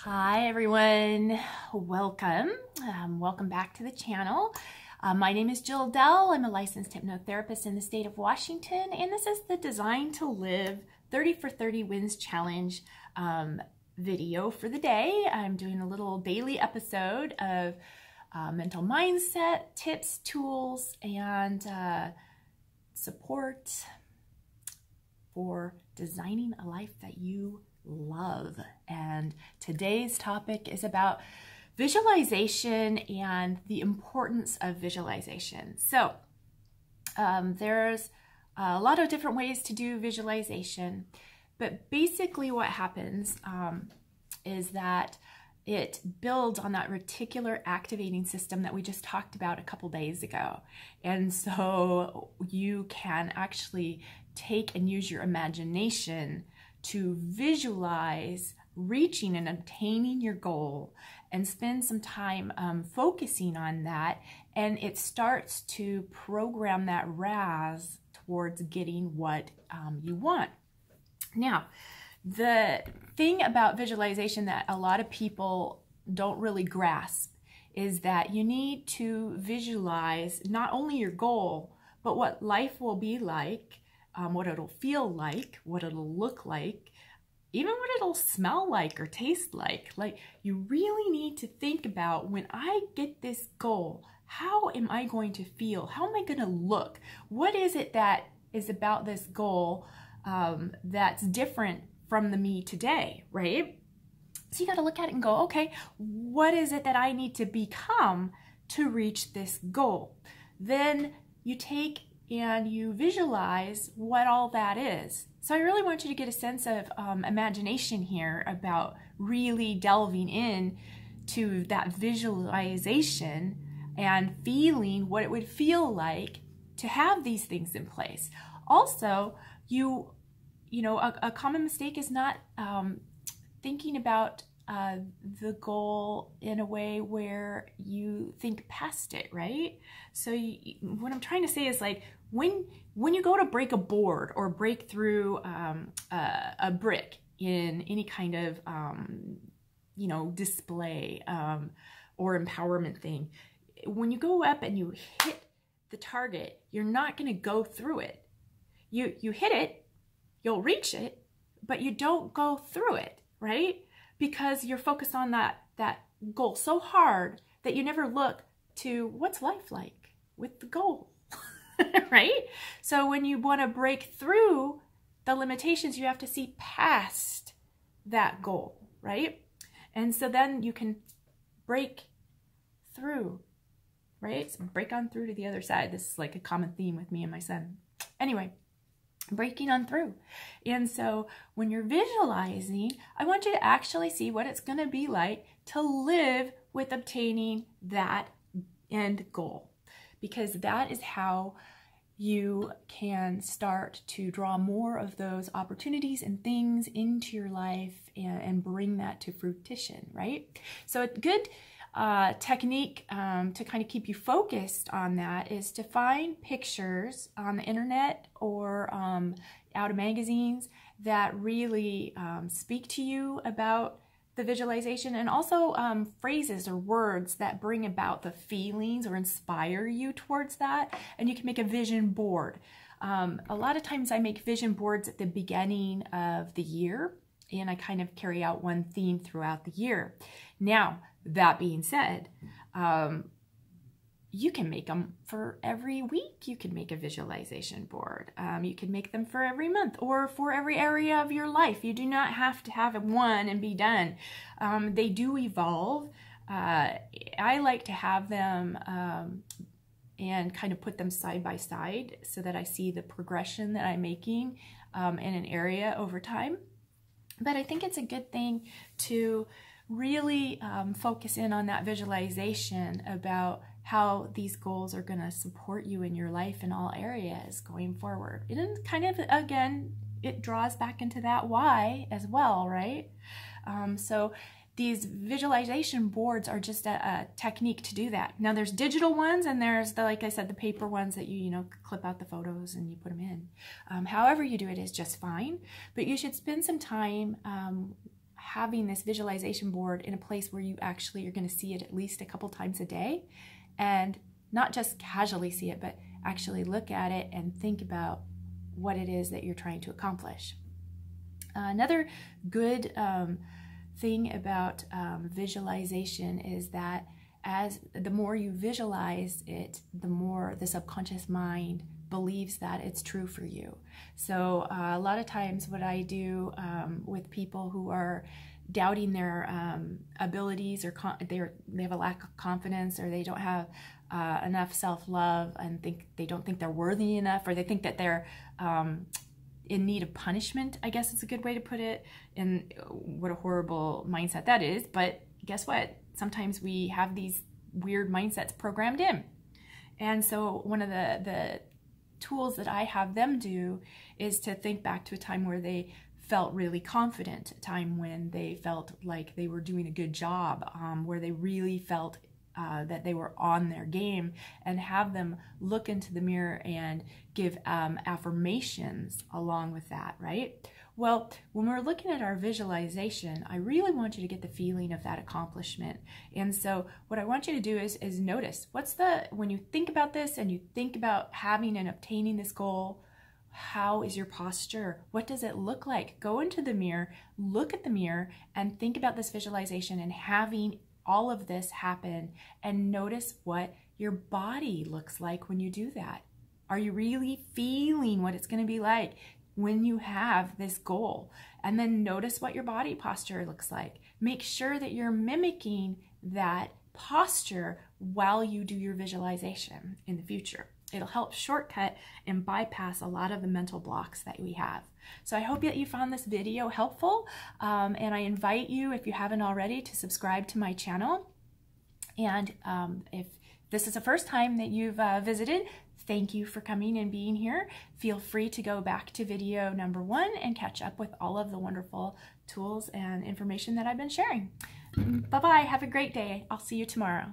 Hi everyone, welcome. Welcome back to the channel. My name is Jill Dell. I'm a licensed hypnotherapist in the state of Washington, and this is the Design to Live 30 for 30 Wins Challenge video for the day. I'm doing a little daily episode of mental mindset, tips, tools, and support for designing a life that you love. And today's topic is about visualization and the importance of visualization. So there's a lot of different ways to do visualization, but basically what happens is that it builds on that reticular activating system that we just talked about a couple days ago. And so you can actually take and use your imagination to visualize reaching and obtaining your goal and spend some time focusing on that, and it starts to program that RAS towards getting what you want. Now, the thing about visualization that a lot of people don't really grasp is that you need to visualize not only your goal, but what life will be like, what it'll feel like, what it'll look like, even what it'll smell like or taste like. Like, you really need to think about, when I get this goal, how am I going to feel? How am I going to look? What is it that is about this goal that's different from the me today, right? So you got to look at it and go, okay, what is it that I need to become to reach this goal? Then you take and you visualize what all that is. So I really want you to get a sense of imagination here about really delving in to that visualization and feeling what it would feel like to have these things in place. Also, you know, a common mistake is not thinking about the goal in a way where you think past it, right? So what I'm trying to say is, like, when you go to break a board or break through a brick in any kind of you know, display or empowerment thing, when you go up and you hit the target, you're not going to go through it. You hit it, you'll reach it, but you don't go through it, right? Because you're focused on that goal so hard that you never look to what's life like with the goal, right? So when you want to break through the limitations, you have to see past that goal, right? And so then you can break through, right? So break on through to the other side. This is like a common theme with me and my son. Anyway, breaking on through. And so when you're visualizing, I want you to actually see what it's going to be like to live with obtaining that end goal, because that is how you can start to draw more of those opportunities and things into your life and bring that to fruition, right? So a good technique to kind of keep you focused on that is to find pictures on the internet or out of magazines that really speak to you about the visualization, and also phrases or words that bring about the feelings or inspire you towards that. And you can make a vision board. A lot of times I make vision boards at the beginning of the year, and I kind of carry out one theme throughout the year. Now, that being said, you can make them for every week. You can make a visualization board. You can make them for every month or for every area of your life. You do not have to have one and be done. They do evolve. I like to have them and kind of put them side by side so that I see the progression that I'm making in an area over time. But I think it's a good thing to really focus in on that visualization about how these goals are going to support you in your life in all areas going forward. And kind of, again, it draws back into that why as well, right? So these visualization boards are just a technique to do that. Now there's digital ones, and there's the, like I said, the paper ones that you know, clip out the photos and you put them in. However you do it is just fine, but you should spend some time having this visualization board in a place where you actually are going to see it at least a couple times a day, and not just casually see it, but actually look at it and think about what it is that you're trying to accomplish. Another good thing about visualization is that as the more you visualize it, the more the subconscious mind believes that it's true for you. So a lot of times what I do with people who are doubting their abilities, or they have a lack of confidence, or they don't have enough self-love, and they don't think they're worthy enough, or they think that they're in need of punishment, I guess is a good way to put it. And what a horrible mindset that is. But guess what? Sometimes we have these weird mindsets programmed in. And so one of the tools that I have them do is to think back to a time where they felt really confident, a time when they felt like they were doing a good job, where they really felt that they were on their game, and have them look into the mirror and give affirmations along with that, right? Well, when we're looking at our visualization, I really want you to get the feeling of that accomplishment. And so what I want you to do is notice, when you think about this and you think about having and obtaining this goal, how is your posture? What does it look like? Go into the mirror, look at the mirror, and think about this visualization and having all of this happen, and notice what your body looks like when you do that. Are you really feeling what it's going to be like when you have this goal? And then notice what your body posture looks like. Make sure that you're mimicking that posture while you do your visualization in the future. It'll help shortcut and bypass a lot of the mental blocks that we have. So I hope that you found this video helpful, and I invite you, if you haven't already, to subscribe to my channel. And if this is the first time that you've visited, thank you for coming and being here. Feel free to go back to video number 1 and catch up with all of the wonderful tools and information that I've been sharing. Bye-bye. Have a great day. I'll see you tomorrow.